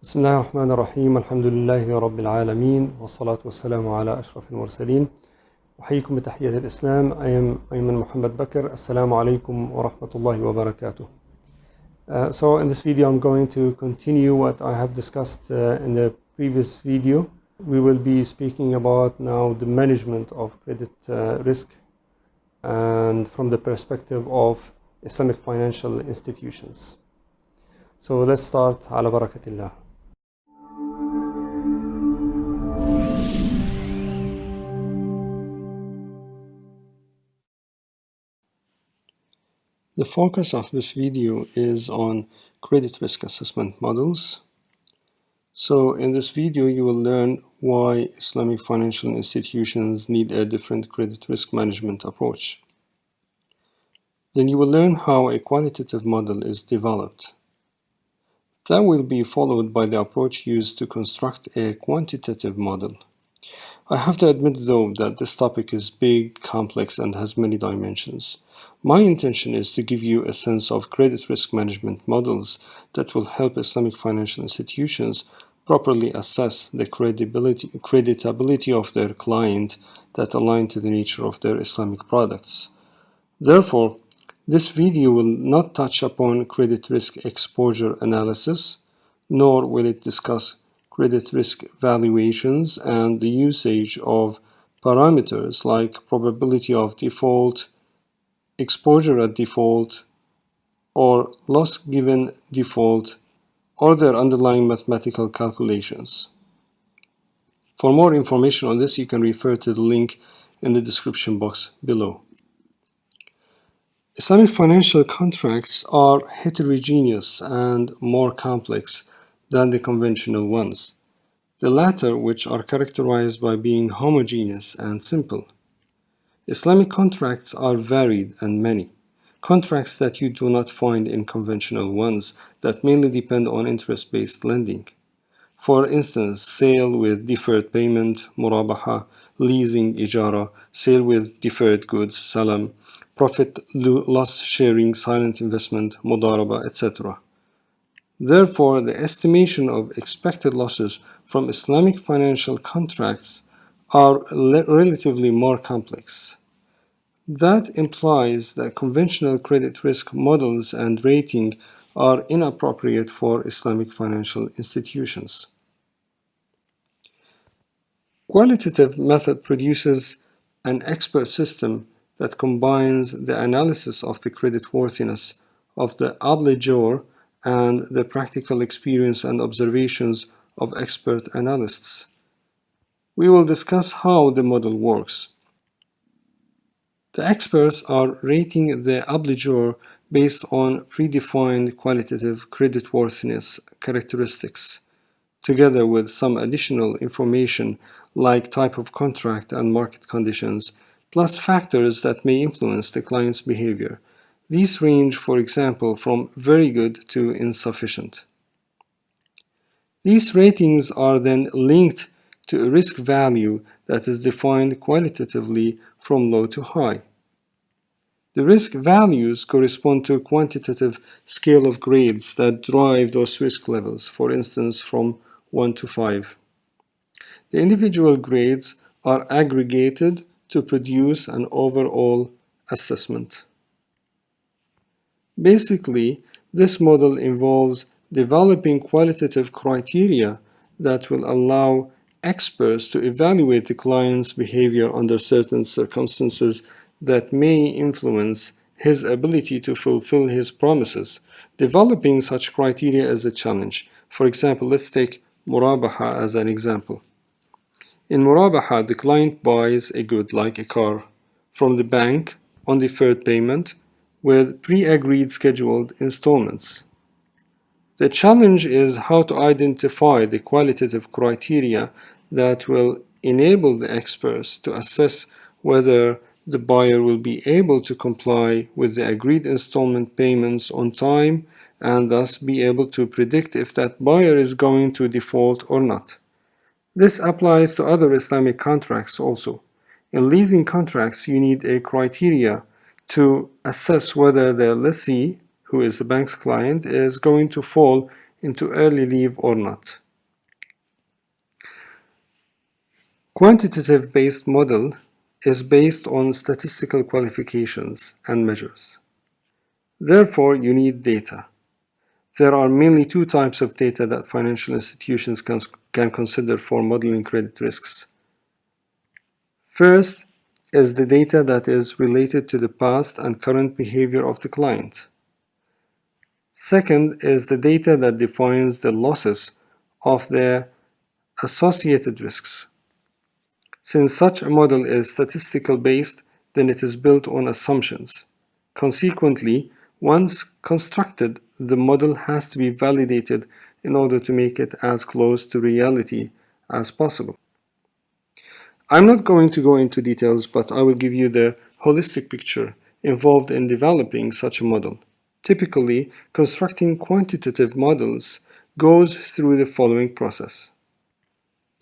بسم الله الرحمن الرحيم الحمد لله رب العالمين والصلاة والسلام على أشرف المرسلين. أحييكم بتحية الإسلام. I am أيمن محمد بكر. السلام عليكم ورحمة الله وبركاته. So in this video I'm going to continue what I have discussed in the previous video. We will be speaking about now the management of credit risk and from the perspective of Islamic financial institutions. So let's start على بركة الله. The focus of this video is on credit risk assessment models. So in this video you will learn why Islamic financial institutions need a different credit risk management approach. Then you will learn how a qualitative model is developed. That will be followed by the approach used to construct a quantitative model. I have to admit though that this topic is big, complex, and has many dimensions. My intention is to give you a sense of credit risk management models that will help Islamic financial institutions properly assess the creditability of their client that align to the nature of their Islamic products. Therefore, this video will not touch upon credit risk exposure analysis, nor will it discuss credit risk valuations and the usage of parameters like probability of default, exposure at default, or loss given default, or their underlying mathematical calculations. For more information on this, you can refer to the link in the description box below. Islamic financial contracts are heterogeneous and more complex than the conventional ones, the latter which are characterized by being homogeneous and simple. Islamic contracts are varied and many, contracts that you do not find in conventional ones that mainly depend on interest-based lending. For instance, sale with deferred payment, murabaha, leasing, ijara, sale with deferred goods, salam, profit loss sharing, silent investment, mudaraba, etc. Therefore, the estimation of expected losses from Islamic financial contracts are relatively more complex. That implies that conventional credit risk models and rating are inappropriate for Islamic financial institutions. Qualitative method produces an expert system that combines the analysis of the creditworthiness of the obligor and the practical experience and observations of expert analysts. We will discuss how the model works. The experts are rating the obligor based on predefined qualitative creditworthiness characteristics, together with some additional information like type of contract and market conditions, plus factors that may influence the client's behavior. These range, for example, from very good to insufficient. These ratings are then linked to a risk value that is defined qualitatively from low to high. The risk values correspond to a quantitative scale of grades that drive those risk levels, for instance, from 1 to 5. The individual grades are aggregated to produce an overall assessment. Basically, this model involves developing qualitative criteria that will allow experts to evaluate the client's behavior under certain circumstances that may influence his ability to fulfill his promises. Developing such criteria is a challenge. For example, let's take murabaha as an example. In murabaha, the client buys a good like a car from the bank on deferred payment with pre-agreed scheduled installments. The challenge is how to identify the qualitative criteria that will enable the experts to assess whether the buyer will be able to comply with the agreed installment payments on time and thus be able to predict if that buyer is going to default or not. This applies to other Islamic contracts also. In leasing contracts, you need a criteria to assess whether the lessee, who is the bank's client, is going to fall into early leave or not. Quantitative-based model is based on statistical qualifications and measures. Therefore, you need data. There are mainly two types of data that financial institutions can consider for modeling credit risks. First is the data that is related to the past and current behavior of the client. Second is the data that defines the losses of the associated risks. Since such a model is statistical based, then it is built on assumptions. Consequently, once constructed, the model has to be validated in order to make it as close to reality as possible. I'm not going to go into details, but I will give you the holistic picture involved in developing such a model. Typically, constructing quantitative models goes through the following process: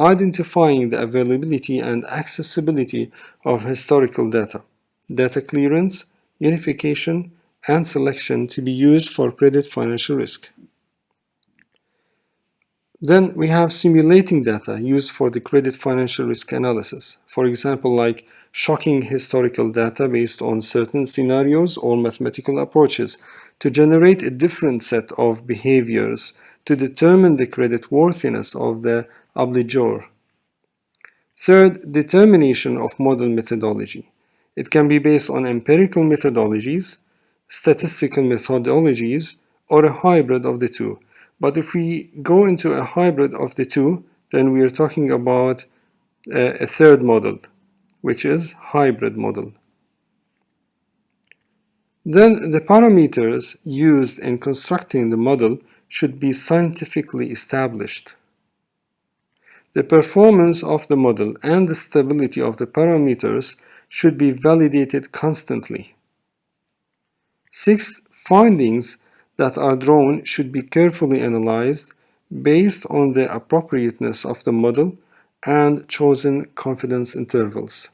identifying the availability and accessibility of historical data, data clearance, unification, and selection to be used for credit financial risk. Then we have simulating data used for the credit financial risk analysis. For example, like shocking historical data based on certain scenarios or mathematical approaches to generate a different set of behaviors to determine the credit worthiness of the obligor. Third, determination of model methodology. It can be based on empirical methodologies, statistical methodologies, or a hybrid of the two. But if we go into a hybrid of the two, then we are talking about a third model, which is hybrid model. Then the parameters used in constructing the model should be scientifically established. The performance of the model and the stability of the parameters should be validated constantly. Sixth, findings that are drawn should be carefully analyzed based on the appropriateness of the model and chosen confidence intervals.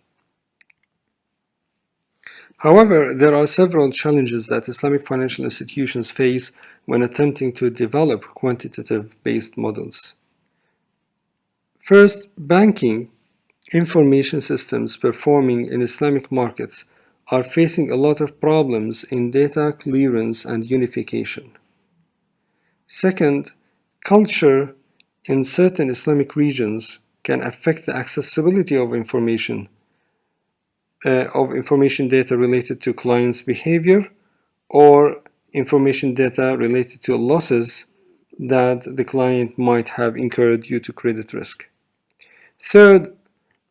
However, there are several challenges that Islamic financial institutions face when attempting to develop quantitative-based models. First, banking information systems performing in Islamic markets are facing a lot of problems in data clearance and unification. Second, culture in certain Islamic regions can affect the accessibility of information data related to clients' behavior or information data related to losses that the client might have incurred due to credit risk. Third,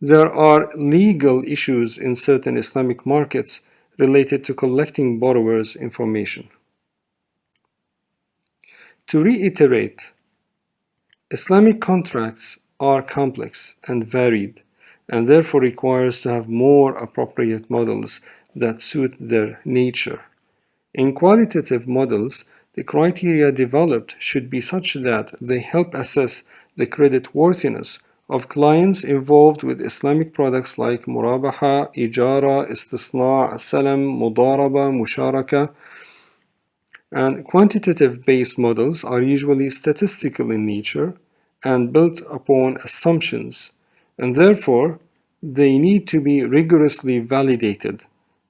there are legal issues in certain Islamic markets related to collecting borrowers' information. To reiterate, Islamic contracts are complex and varied, and therefore requires to have more appropriate models that suit their nature. In qualitative models, the criteria developed should be such that they help assess the credit worthiness of clients involved with Islamic products like murabaha, ijara, istisna, salam, mudaraba, musharaka. And quantitative-based models are usually statistical in nature and built upon assumptions, and therefore they need to be rigorously validated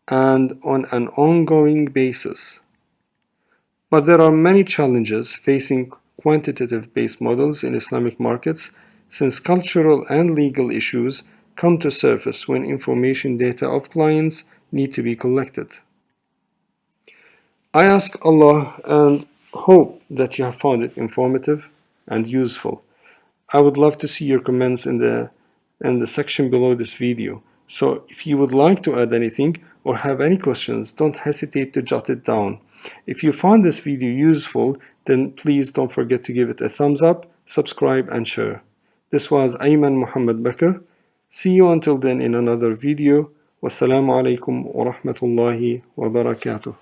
and on an ongoing basis. But there are many challenges facing quantitative-based models in Islamic markets, since cultural and legal issues come to surface when information data of clients need to be collected. I ask Allah and hope that you have found it informative and useful. I would love to see your comments in the section below this video. So if you would like to add anything or have any questions, don't hesitate to jot it down. If you found this video useful, then please don't forget to give it a thumbs up, subscribe, and share. This was Ayman Muhammad Bakr. See you until then in another video. Wassalamu alaikum wa rahmatullahi wa barakatuh.